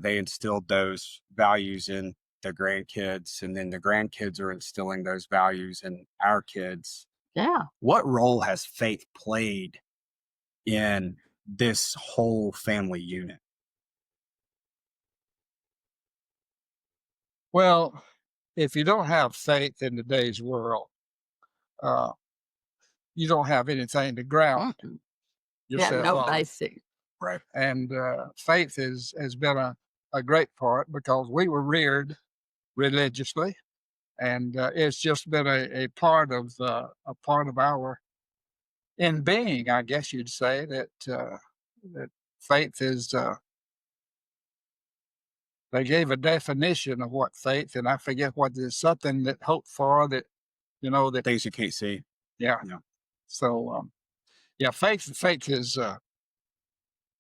They instilled those values in the grandkids, and then the grandkids are instilling those values in our kids.
Yeah.
What role has faith played in this whole family unit?
Well, if you don't have faith in today's world, uh, you don't have anything to ground
Yeah,
yourself
no
on.
basic.
Right.
And faith has been a great part because we were reared religiously, and it's just been a part of our in being, I guess you'd say that faith is. They gave a definition of what faith, and I forget what it is. Something that hope for, that that
Things you can't see.
yeah.
Yeah.
So yeah, faith is.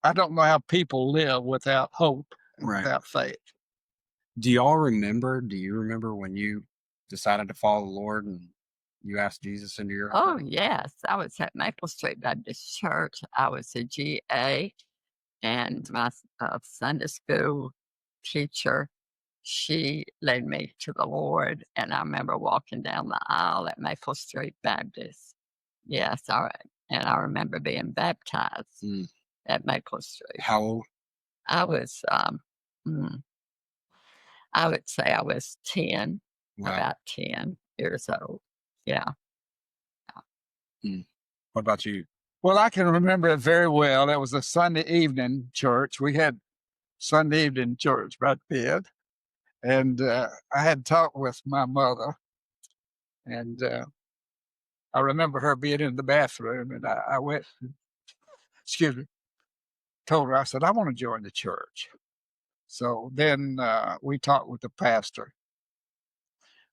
I don't know how people live without hope and
Right.
without faith.
Do you remember when you decided to follow the Lord and you asked Jesus into your
Oh,
heart?
yes. I was at Maple Street Baptist Church. I was a GA, and my Sunday school teacher, she led me to the Lord. And I remember walking down the aisle at Maple Street Baptist. Yes, all right. And I remember being baptized
Mm.
at Maple Street.
How old?
I was, I would say I was 10,
Wow.
about 10 years old. Yeah.
What about you?
Well, I can remember it very well. That was a Sunday evening church. We had Sunday evening church right then. And I had talked with my mother. And I remember her being in the bathroom. And I went, excuse me, told her, I said, I want to join the church. So then we talked with the pastor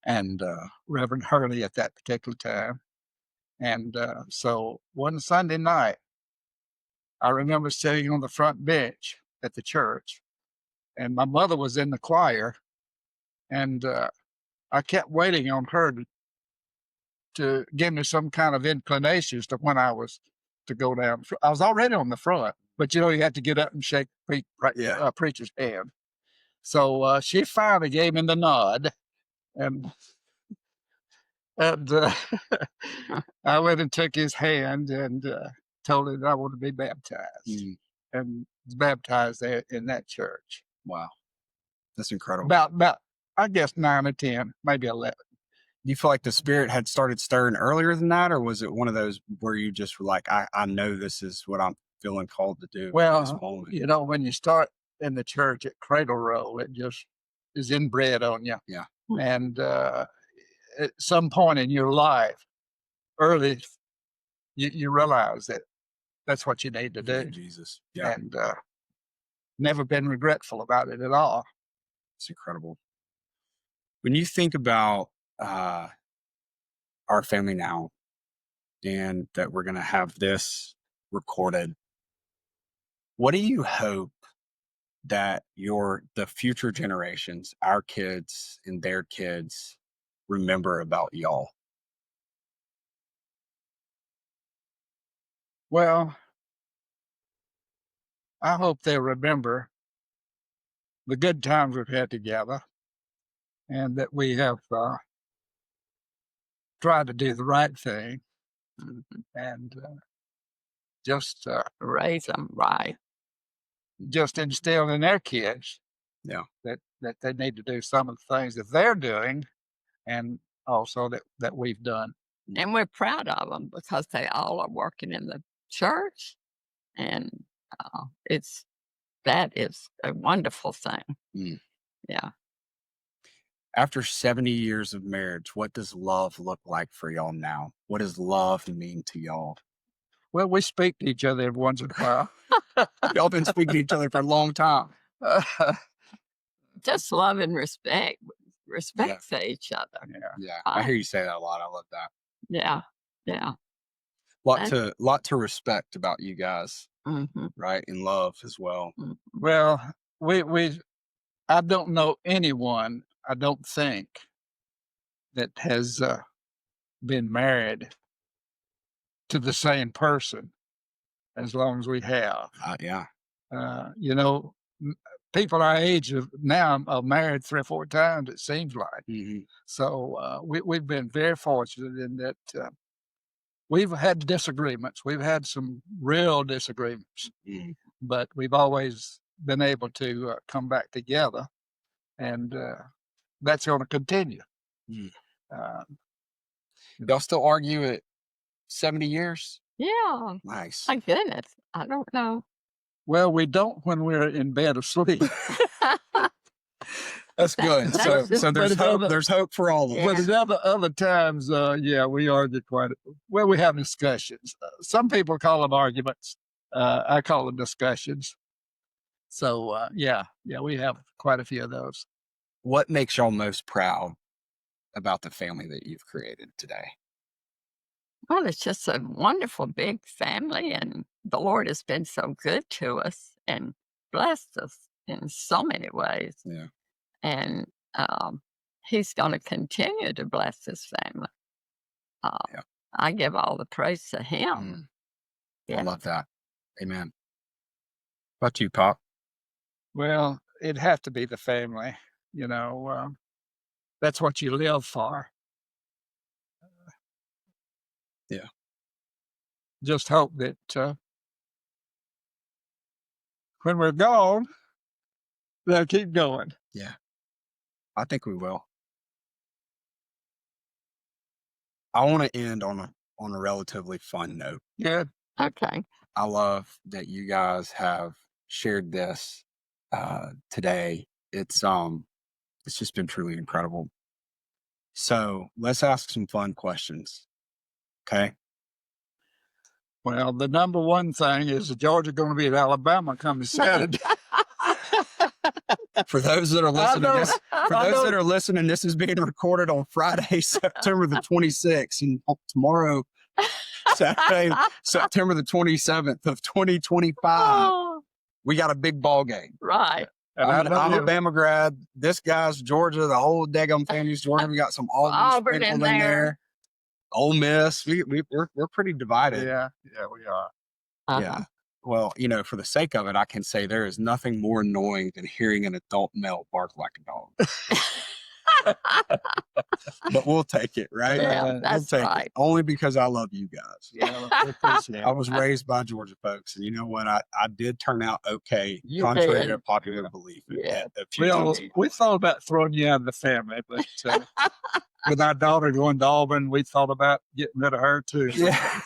and Reverend Hurley at that particular time. And so one Sunday night, I remember sitting on the front bench at the church, and my mother was in the choir, and I kept waiting on her to give me some kind of inclination as to when I was to go down. I was already on the front, but you had to get up and shake preacher's hand. So she finally gave me the nod, and I went and took his hand and told him that I wanted to be baptized, and was baptized there in that church.
Wow, that's incredible.
About I guess 9 or 10, maybe 11.
Do you feel like the Spirit had started stirring earlier than that, or was it one of those where you just were like, I know this is what I'm feeling called to do?
Well, when you start in the church at cradle roll, it just is inbred on you.
Yeah.
And at some point in your life, early, you realize that that's what you need to do.
Jesus. Yeah.
And never been regretful about it at all.
It's incredible. When you think about our family now, and that we're going to have this recorded, what do you hope that the future generations, our kids and their kids, remember about y'all?
Well, I hope they remember the good times we've had together, and that we have tried to do the right thing, and just
Raise them right.
just instill in their kids that they need to do some of the things that they're doing, and also that we've done.
And we're proud of them because they all are working in the church, and that is a wonderful thing. Yeah.
After 70 years of marriage, what does love look like for y'all now? What does love mean to y'all?
Well, we speak to each other every once in a while.
Y'all been speaking to each other for a long time.
Just love and respect for each other.
Yeah. I hear you say that a lot. I love that.
Yeah. Yeah.
Lot to respect about you guys, right? And love as well.
Well, I don't know anyone, I don't think, that has been married to the same person as long as we have.
Yeah.
People our age now are married 3 or 4 times, it seems like. So we've been very fortunate in that we've had disagreements. We've had some real disagreements, but we've always been able to come back together, and that's going to continue.
Y'all still argue at 70 years?
Yeah.
Nice.
My goodness. I don't know.
Well, we don't when we're in bed asleep.
That's good. So there's hope. There's hope for all of us.
But other times, we argue we have discussions. Some people call them arguments. I call them discussions. So we have quite a few of those.
What makes y'all most proud about the family that you've created today?
Well, it's just a wonderful big family, and the Lord has been so good to us and blessed us in so many ways.
Yeah.
And He's going to continue to bless His family. I give all the praise to Him.
I love that. Amen. What about you, Pop?
Well, it'd have to be the family. That's what you live for.
Yeah.
Just hope that when we're gone, they'll keep going.
Yeah. I think we will. I want to end on a relatively fun note.
Good.
Okay.
I love that you guys have shared this today. It's just been truly incredible. So let's ask some fun questions. Okay.
Well, the number one thing is Georgia going to be at Alabama coming Saturday.
For those that are listening, this is being recorded on Friday, September the 26th, and tomorrow Saturday, September the 27th of 2025.
Oh,
We got a big ball game.
right.
And
I'm
I
an
know you-
Alabama grad. This guy's Georgia. The whole daggum family's Georgia. We got some Auburn
Auburn
sprinkled
in
in
there.
there. Ole Miss. We're pretty divided.
Yeah, we are.
Uh-huh.
Yeah. Well, for the sake of it, I can say there is nothing more annoying than hearing an adult male bark like a dog. But we'll take it, right?
Yeah,
We'll
that's
take
right.
it. Only because I love you guys.
Yeah, we appreciate
I
it.
was raised by Georgia folks, and you know what? I did turn out okay,
You
contrary
did.
to popular belief.
Yeah.
A few times.
We thought about throwing you out of the family, but with our daughter going to Auburn, we thought about getting rid of her too.
Yeah.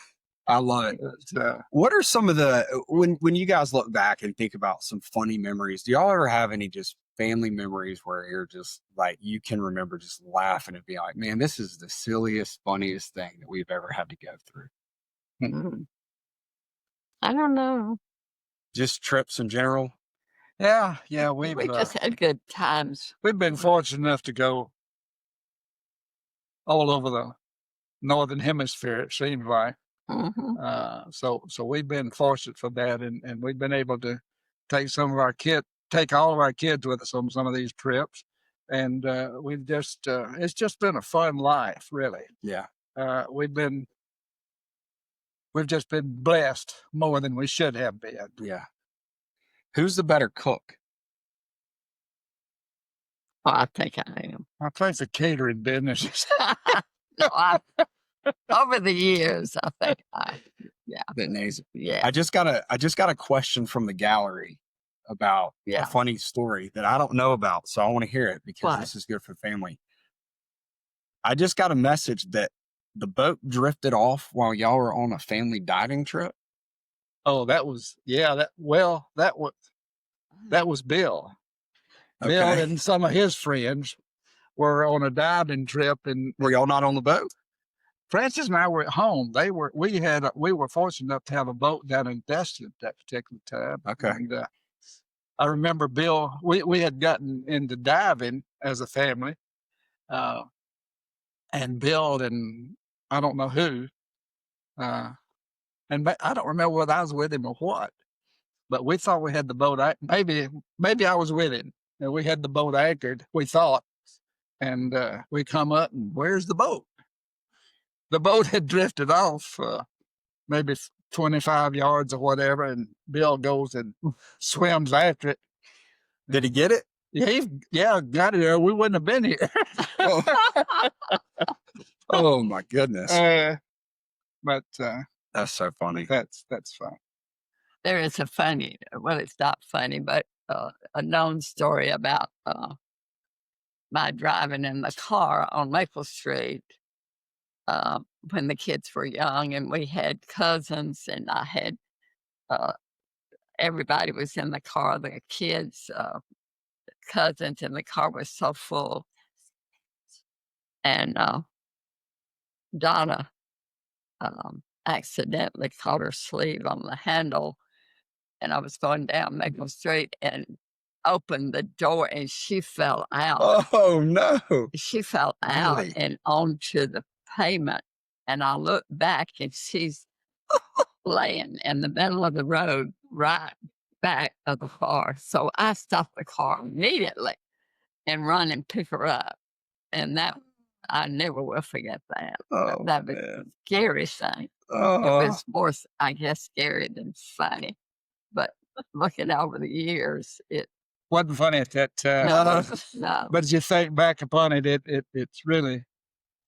I love it.
But,
What are some of the when you guys look back and think about some funny memories? Do y'all ever have any just family memories where you're just like you can remember just laughing and being like, "Man, this is the silliest, funniest thing that we've ever had to go through."
Mm. I don't know.
Just trips in general.
yeah,
We just had good times.
we've been fortunate enough to go all over the northern hemisphere. It seems like.
Hmm.
So we've been fortunate for that, and we've been able to take take all of our kids with us on some of these trips, and we've just it's just been a fun life, really.
Yeah.
We've just been blessed more than we should have been.
Yeah. Who's the better cook?
Oh, I think I am.
I think the catering business is
No, over the years, I think
That nays it.
yeah.
I just got a question from the gallery about
Yeah.
a funny story that I don't know about, so I want to hear it because
What?
this is good for family. I just got a message that the boat drifted off while y'all were on a family diving trip.
oh, that was that was Bill. Bill
Okay.
and some of his friends were on a diving trip, and
Were y'all not on the boat?
Francis and I were at home. We were fortunate enough to have a boat down in Destin at that particular time.
Okay.
And I remember Bill. We had gotten into diving as a family, and Bill and I don't know who, and I don't remember whether I was with him or what. But we thought we had the boat. Maybe I was with him, and we had the boat anchored. We thought, and we come up, and where's the boat? The boat had drifted off, maybe 25 yards or whatever, and Bill goes and swims after it.
Did he get it?
Yeah, got it there. We wouldn't have been here.
Oh my goodness.
But
That's so funny.
that's fine.
There is a funny, well, it's not funny, but a known story about my driving in the car on Maple Street when the kids were young, and we had cousins, and I had everybody was in the car. The kids, cousins, and the car was so full, and Donna accidentally caught her sleeve on the handle, and I was going down Maple Street and opened the door, and she fell out.
Oh no.
She fell out
Really?
and onto the pavement. And I looked back, and she's laying in the middle of the road, right back of the car. So I stopped the car immediately and run and pick her up. And that I never will forget that.
Oh,
That was
man.
a scary thing. It
Oh,
was more, I guess, scary than funny. But looking over the years, it
Wasn't funny at that time.
no.
But as you think back upon it, it's really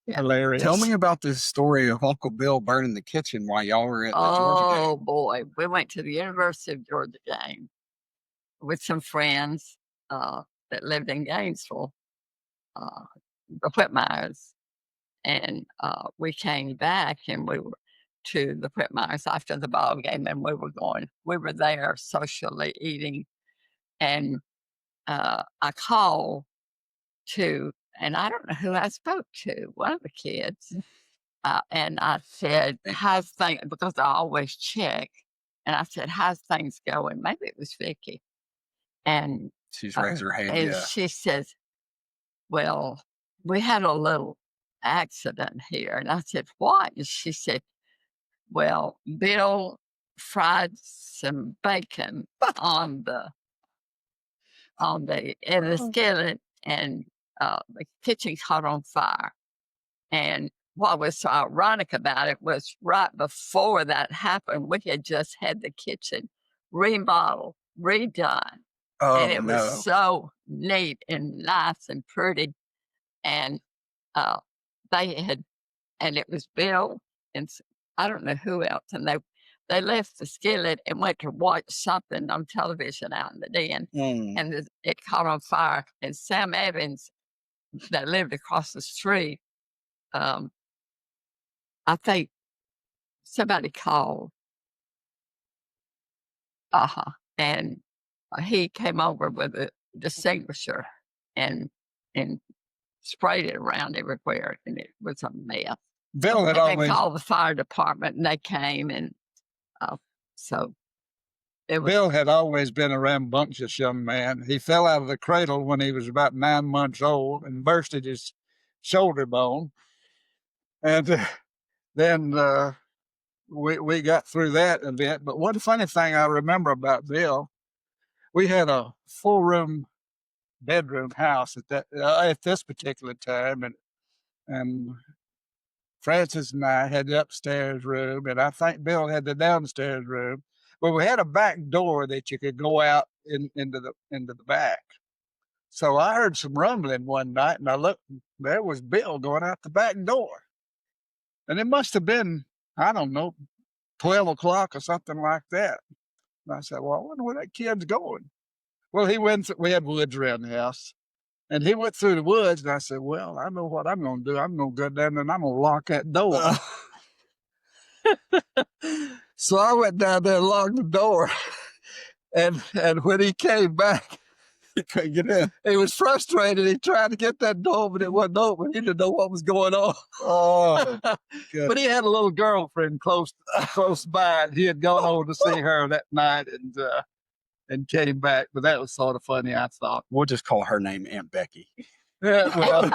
Yeah.
hilarious.
tell me about this story of Uncle Bill burning the kitchen while y'all were at the Georgia game.
Oh boy, we went to the University of Georgia game with some friends that lived in Gainesville, the Whitmires, and we came back, and we were to the Whitmires after the ball game, and we were there socially eating, and I called to, and I don't know who I spoke to, one of the kids. And I said, how's things, because I always check. And I said, how's things going? Maybe it was Vicky. And
She's raised her hand.
and
Yeah.
she says, well, we had a little accident here. And I said, what? And she said, Well, Bill fried some bacon on in the skillet, and the kitchen caught on fire. And what was so ironic about it was right before that happened, we had just had the kitchen remodeled, redone, and
Oh
it was
no.
so neat and nice and pretty. And uh, they had, and it was Bill and I don't know who else, and they left the skillet and went to watch something on television out in the den,
Mm.
and it caught on fire. And Sam Evans, that lived across the street, um, I think somebody called, uh-huh, and he came over with a distinguisher and and sprayed it around everywhere, and it was a mess.
Bill had
And they
always
called the fire department, and they came, and so it was.
Bill had always been a rambunctious young man. He fell out of the cradle when he was about 9 months old and bursted his shoulder bone. And then we got through that event. But one funny thing I remember about Bill, we had a 4-room bedroom house at this particular time, and Francis and I had the upstairs room, and I think Bill had the downstairs room. But we had a back door that you could go out into the back. So I heard some rumbling one night, and I looked. There was Bill going out the back door, and it must have been, I don't know, 12 o'clock or something like that. And I said, "Well, I wonder where that kid's going." Well, he went. We had woods around the house, and he went through the woods. And I said, "Well, I know what I'm going to do. I'm going to go down there and I'm going to lock that door." So I went down there and locked the door. And when he came back,
He couldn't get in.
he was frustrated. He tried to get that door, but it wasn't open. He didn't know what was going on.
Oh,
But he had a little girlfriend close by. He had gone over to see her that night and came back. But that was sort of funny, I thought.
we'll just call her name Aunt Becky.
Yeah, well,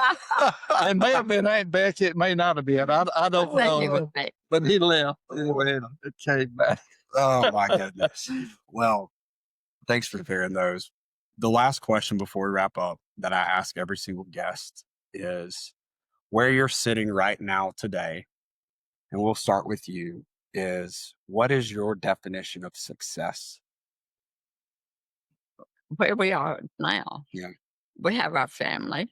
it may have been Aunt Becky. It may not have been. I don't know. But he left anyway, and it came back.
Oh my goodness. Well, thanks for sharing those. The last question before we wrap up that I ask every single guest is where you're sitting right now today, and we'll start with you, is what is your definition of success?
Where we are now.
Yeah.
We have our family,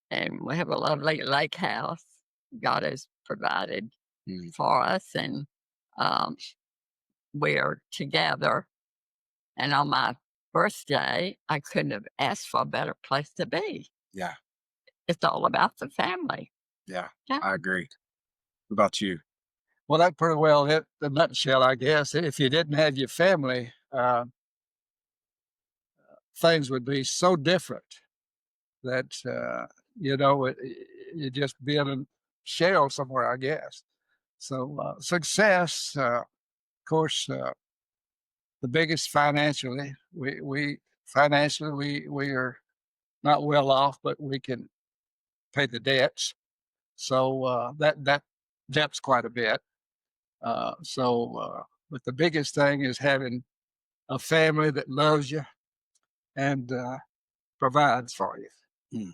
and we have a lovely lake house God has provided for us, and we're together. And on my birthday, I couldn't have asked for a better place to be.
Yeah.
It's all about the family.
Yeah.
Yeah.
I agree. What about you?
Well, that pretty well hit the nutshell, I guess. If you didn't have your family, things would be so different that, you just be in a shell somewhere, I guess. So success, of course, the biggest financially, we are not well off, but we can pay the debts. So that debts quite a bit. But the biggest thing is having a family that loves you and provides for you.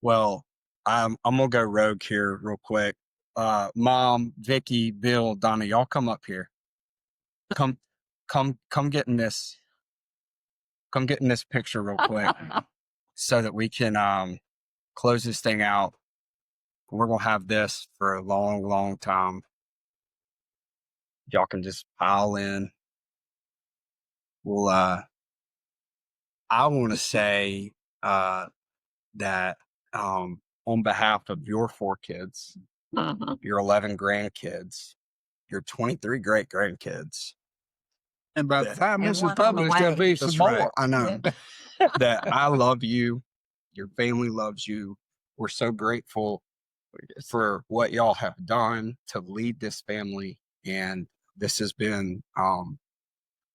Well, I'm gonna go rogue here real quick. Mom, Vicky, Bill, Donna, y'all come up here. Come get in this. Come get in this picture real quick so that we can close this thing out. We're gonna have this for a long, long time. Y'all can just pile in. Well, I want to say that on behalf of your 4 kids, your 11 grandkids, your 23 great grandkids,
And by the time
And
this is
one on the
published, there'll
way.
be some
that's
more.
right. I know that I love you. Your family loves you. We're so grateful for what y'all have done to lead this family. And this has been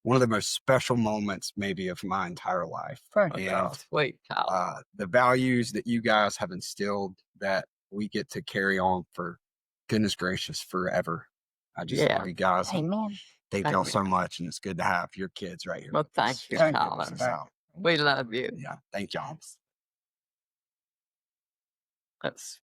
one of the most special moments maybe of my entire life.
Thank you.
And
Sweet child.
the values that you guys have instilled that we get to carry on for goodness gracious forever. I just
Yeah.
love you guys. And
Amen.
thank
Thank
y'all
you.
so much. And it's good to have your kids right here.
Well,
with
thank
us.
you,
Thank you.
Colin.
So,
We love you.
yeah, thank y'all.
That's